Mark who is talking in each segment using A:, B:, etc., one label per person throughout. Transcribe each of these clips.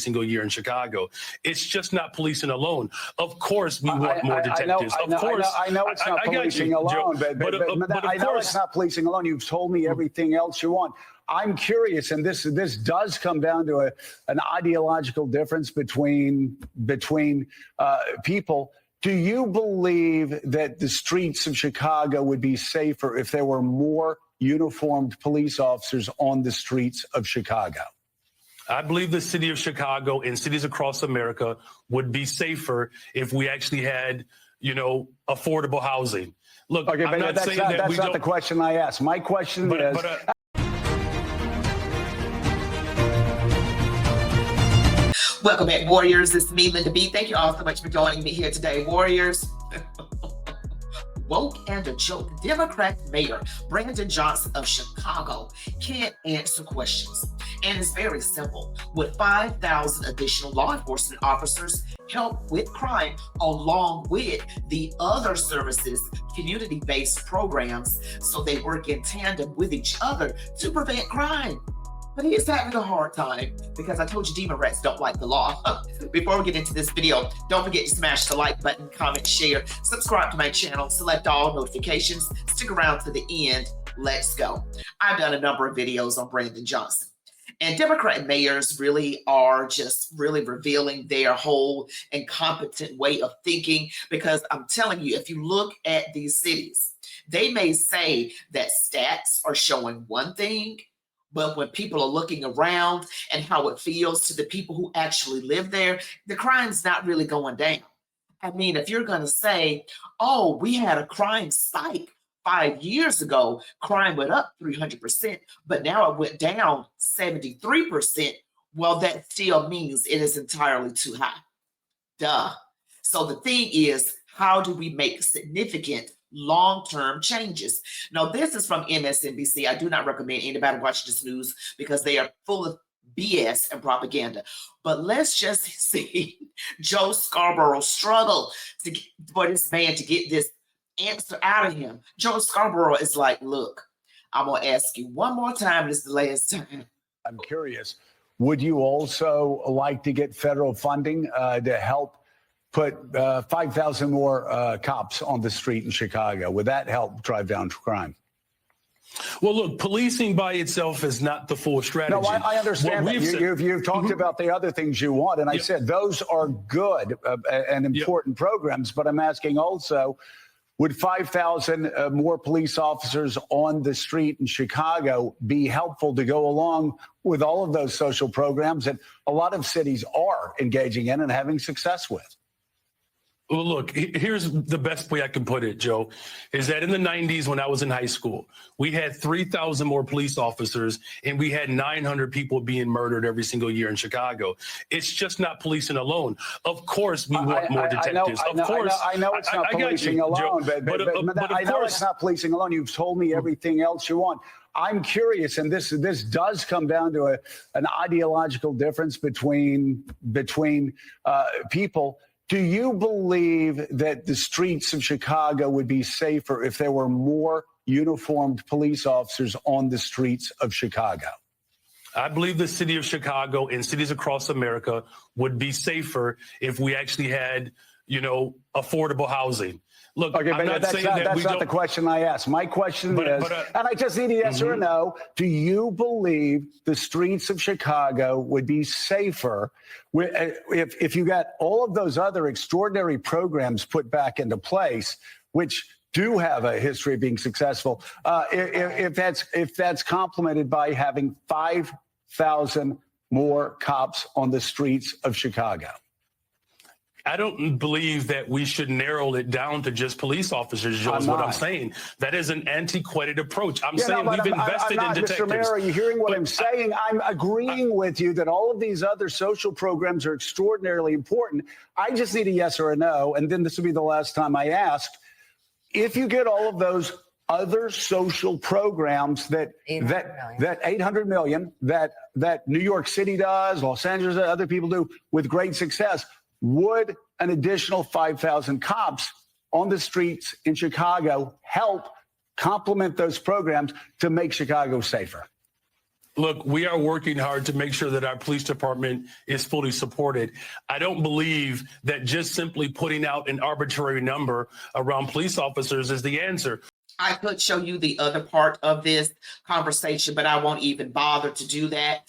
A: single year in Chicago. It's just not policing alone. Of course, we want more detectives.
B: I know it's not policing alone, but I know it's not policing alone. You've told me everything else you want. I'm curious, and this does come down to an ideological difference between people. Do you believe that the streets of Chicago would be safer if there were more uniformed police officers on the streets of Chicago?
A: I believe the city of Chicago and cities across America would be safer if we actually had, affordable housing. Look,
B: okay,
A: I'm not saying that
B: that's not the question I asked. My question is.
C: Welcome back, Warriors. This is me, Linda B. Thank you all so much for joining me here today, Warriors. Woke and a joke. Democrat Mayor Brandon Johnson of Chicago can't answer questions. And it's very simple. Would 5,000 additional law enforcement officers help with crime along with the other services, community-based programs, so they work in tandem with each other to prevent crime? But he is having a hard time because I told you demon rats don't like the law. Before we get into this video, don't forget to smash the like button, comment, share, subscribe to my channel, select all notifications, stick around to the end. Let's go. I've done a number of videos on Brandon Johnson. And Democrat mayors really are just really revealing their whole incompetent way of thinking, because I'm telling you, if you look at these cities, they may say that stats are showing one thing, but when people are looking around and how it feels to the people who actually live there, the crime's not really going down. I mean, if you're going to say, oh, we had a crime spike 5 years ago, crime went up 300%, but now it went down 73%. Well, that still means it is entirely too high. Duh. So the thing is, how do we make significant long-term changes? Now, this is from MSNBC. I do not recommend anybody watch this news because they are full of BS and propaganda. But let's just see Joe Scarborough struggle for this man to get this answer out of him. Joe Scarborough is like, look, I'm going to ask you one more time. This is the last time.
B: I'm curious. Would you also like to get federal funding to help put 5,000 more cops on the street in Chicago? Would that help drive down crime?
A: Well, look, policing by itself is not the full strategy.
B: No, I understand that. You've talked about the other things you want, and I said those are good and important programs, but I'm asking also, would 5,000 more police officers on the street in Chicago be helpful to go along with all of those social programs that a lot of cities are engaging in and having success with?
A: Well, look, here's the best way I can put it, Joe, is that in the 90s when I was in high school, we had 3,000 more police officers and we had 900 people being murdered every single year in Chicago. It's just not policing alone. Of course, we want more detectives.
B: I know it's not policing alone, but I know it's not policing alone. You've told me everything else you want. I'm curious, and this does come down to an ideological difference between people. Do you believe that the streets of Chicago would be safer if there were more uniformed police officers on the streets of Chicago?
A: I believe the city of Chicago and cities across America would be safer if we actually had, affordable housing. Look,
B: okay,
A: I'm not saying that
B: that's not the question I asked. My question is, and I just need a yes or a no, do you believe the streets of Chicago would be safer if you got all of those other extraordinary programs put back into place, which do have a history of being successful, if that's complemented by having 5,000 more cops on the streets of Chicago?
A: I don't believe that we should narrow it down to just police officers, Joe, is what I'm saying. That is an antiquated approach. I'm saying we've invested in detectives.
B: Mr. Mayor, are you hearing what I'm saying? I'm agreeing with you that all of these other social programs are extraordinarily important. I just need a yes or a no, and then this will be the last time I ask. If you get all of those other social programs that 800 million that New York City does, Los Angeles, other people do with great success, would an additional 5,000 cops on the streets in Chicago help complement those programs to make Chicago safer?
A: Look, we are working hard to make sure that our police department is fully supported. I don't believe that just simply putting out an arbitrary number around police officers is the answer.
C: I could show you the other part of this conversation, but I won't even bother to do that.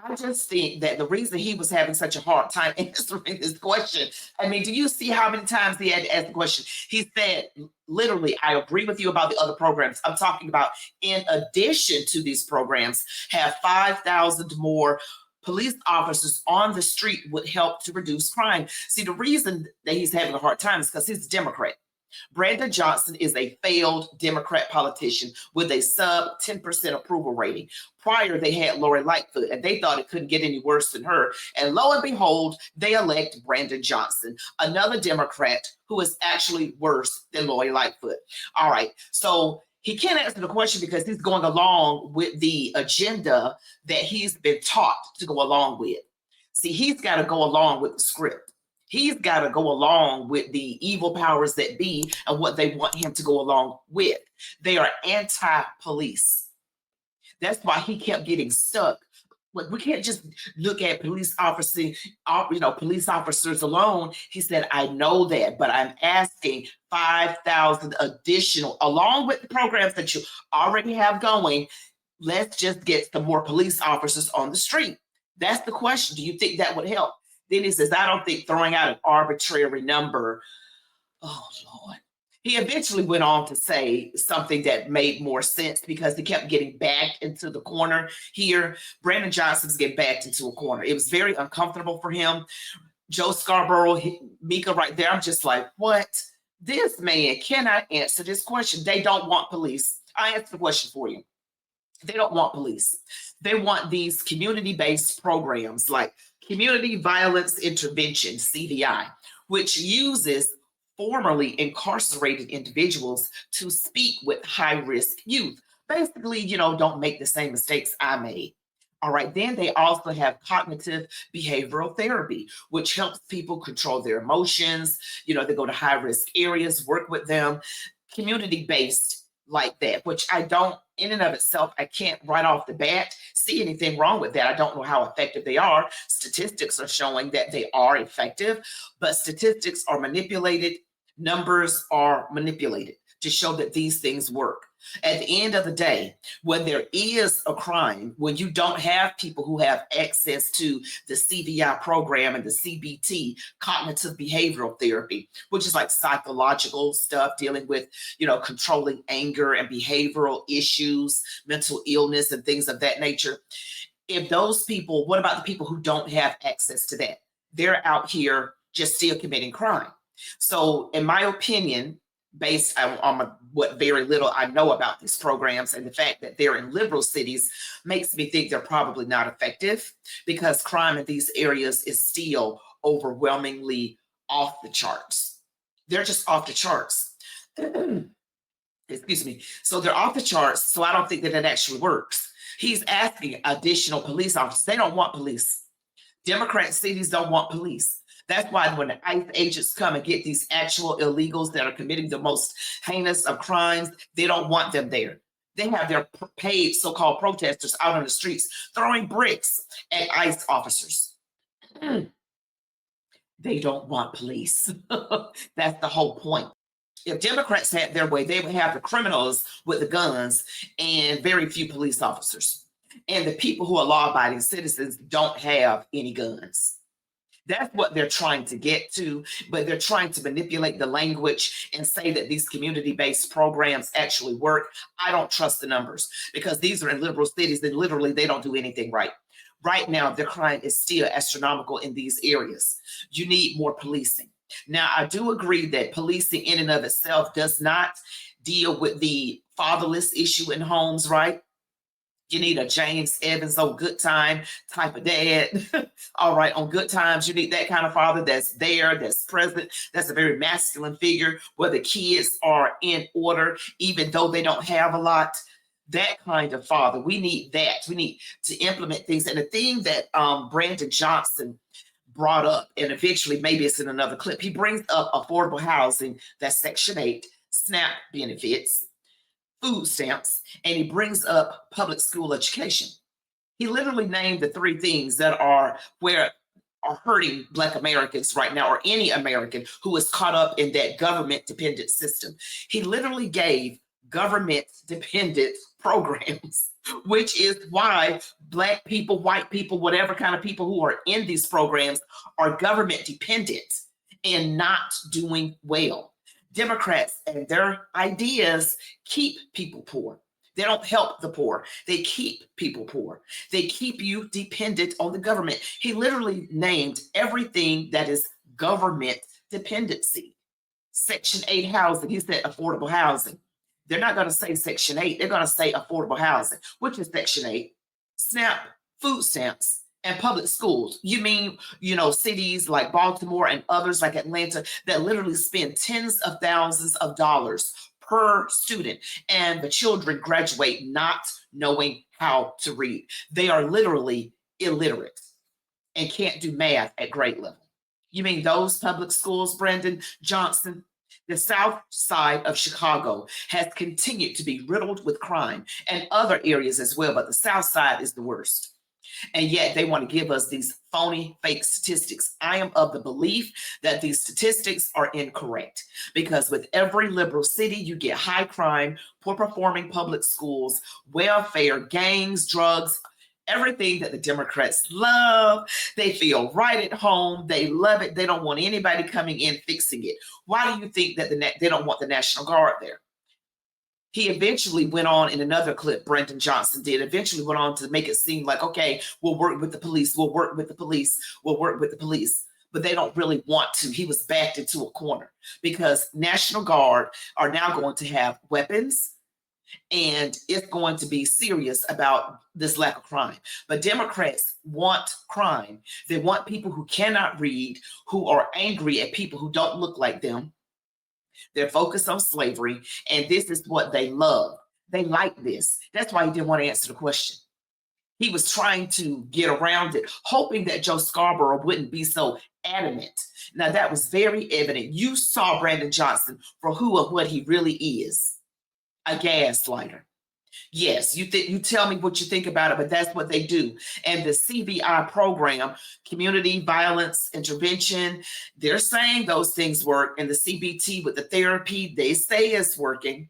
C: I just think that the reason he was having such a hard time answering this question, I mean, do you see how many times he had to ask the question? He said, literally, I agree with you about the other programs. I'm talking about, in addition to these programs, have 5,000 more police officers on the street would help to reduce crime. See, the reason that he's having a hard time is because he's a Democrat. Brandon Johnson is a failed Democrat politician with a sub 10% approval rating. Prior, they had Lori Lightfoot, and they thought it couldn't get any worse than her. And lo and behold, they elect Brandon Johnson, another Democrat who is actually worse than Lori Lightfoot. All right, so he can't answer the question because he's going along with the agenda that he's been taught to go along with. See, he's got to go along with the script. He's got to go along with the evil powers that be and what they want him to go along with. They are anti-police. That's why he kept getting stuck. Like, we can't just look at police officers alone. He said, I know that, but I'm asking 5,000 additional, along with the programs that you already have going. Let's just get some more police officers on the street. That's the question. Do you think that would help? Then he says, I don't think throwing out an arbitrary number. Oh, Lord. He eventually went on to say something that made more sense because he kept getting backed into the corner here. Brandon Johnson's getting backed into a corner. It was very uncomfortable for him. Joe Scarborough, Mika right there. I'm just like, what? This man cannot answer this question. They don't want police. I answered the question for you. They don't want police. They want these community-based programs like Community Violence Intervention, CVI, which uses formerly incarcerated individuals to speak with high-risk youth. Basically, don't make the same mistakes I made. All right, then they also have cognitive behavioral therapy, which helps people control their emotions. They go to high-risk areas, work with them, community-based like that, which I don't, in and of itself, I can't right off the bat see anything wrong with that. I don't know how effective they are. Statistics are showing that they are effective, but statistics are manipulated. Numbers are manipulated to show that these things work. At the end of the day, when there is a crime, when you don't have people who have access to the CVI program and the CBT, cognitive behavioral therapy, which is like psychological stuff dealing with, controlling anger and behavioral issues, mental illness and things of that nature. If those people, what about the people who don't have access to that? They're out here just still committing crime. So in my opinion, based on what very little I know about these programs and the fact that they're in liberal cities, makes me think they're probably not effective because crime in these areas is still overwhelmingly off the charts. They're just off the charts. Excuse me. So they're off the charts. So I don't think that it actually works. He's asking additional police officers. They don't want police. Democrat cities don't want police. That's why when the ICE agents come and get these actual illegals that are committing the most heinous of crimes, they don't want them there. They have their paid so-called protesters out on the streets throwing bricks at ICE officers. They don't want police. That's the whole point. If Democrats had their way, they would have the criminals with the guns and very few police officers. And the people who are law-abiding citizens don't have any guns. That's what they're trying to get to, but they're trying to manipulate the language and say that these community-based programs actually work. I don't trust the numbers because these are in liberal cities and literally they don't do anything right. Right now, the crime is still astronomical in these areas. You need more policing. Now, I do agree that policing in and of itself does not deal with the fatherless issue in homes, right? You need a James Evans on Good Time type of dad. All right, on Good Times, you need that kind of father that's there, that's present, that's a very masculine figure where the kids are in order, even though they don't have a lot. That kind of father, we need that. We need to implement things. And the thing that Brandon Johnson brought up, and eventually maybe it's in another clip, he brings up affordable housing, that's Section 8, SNAP benefits, food stamps, and he brings up public school education. He literally named the 3 things that are hurting Black Americans right now, or any American who is caught up in that government-dependent system. He literally gave government-dependent programs, which is why Black people, white people, whatever kind of people who are in these programs are government-dependent and not doing well. Democrats and their ideas keep people poor. They don't help the poor. They keep people poor. They keep you dependent on the government. He literally named everything that is government dependency. Section 8 housing, he said affordable housing. They're not going to say Section 8. They're going to say affordable housing, which is Section 8. SNAP, food stamps, and public schools. You mean, cities like Baltimore and others like Atlanta that literally spend tens of thousands of dollars per student, and the children graduate not knowing how to read. They are literally illiterate and can't do math at grade level. You mean those public schools, Brandon Johnson? The South Side of Chicago has continued to be riddled with crime, and other areas as well, but the South Side is the worst. And yet they want to give us these phony, fake statistics. I am of the belief that these statistics are incorrect, because with every liberal city, you get high crime, poor performing public schools, welfare, gangs, drugs, everything that the Democrats love. They feel right at home. They love it. They don't want anybody coming in fixing it. Why do you think that they don't want the National Guard there? He eventually went on in another clip, Brandon Johnson did, eventually went on to make it seem like, okay, we'll work with the police, we'll work with the police, we'll work with the police. But they don't really want to. He was backed into a corner because National Guard are now going to have weapons, and it's going to be serious about this lack of crime. But Democrats want crime. They want people who cannot read, who are angry at people who don't look like them. They're focused on slavery, and this is what they love. They like this. That's why he didn't want to answer the question. He was trying to get around it, hoping that Joe Scarborough wouldn't be so adamant. Now, that was very evident. You saw Brandon Johnson for who and what he really is, a gaslighter. Yes, you tell me what you think about it, but that's what they do. And the CVI program, community violence intervention, they're saying those things work. And the CBT with the therapy, they say it's working.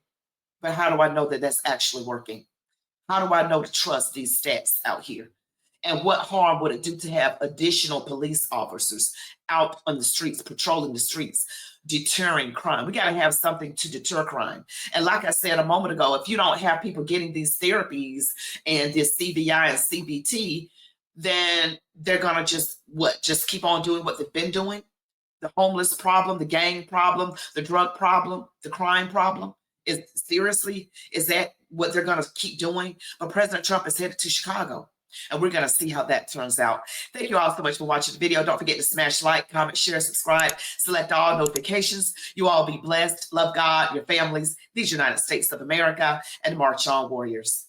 C: But how do I know that that's actually working? How do I know to trust these stats out here? And what harm would it do to have additional police officers out on the streets, patrolling the streets, deterring crime? We got to have something to deter crime. And like I said a moment ago, if you don't have people getting these therapies and this CVI and CBT, then they're going to just keep on doing what they've been doing? The homeless problem, the gang problem, the drug problem, the crime problem? Is that what they're going to keep doing? But President Trump is headed to Chicago, and we're going to see how that turns out. Thank you all so much for watching the video. Don't forget to smash like, comment, share, subscribe, select all notifications. You all be blessed. Love God, your families, these United States of America, and march on, warriors.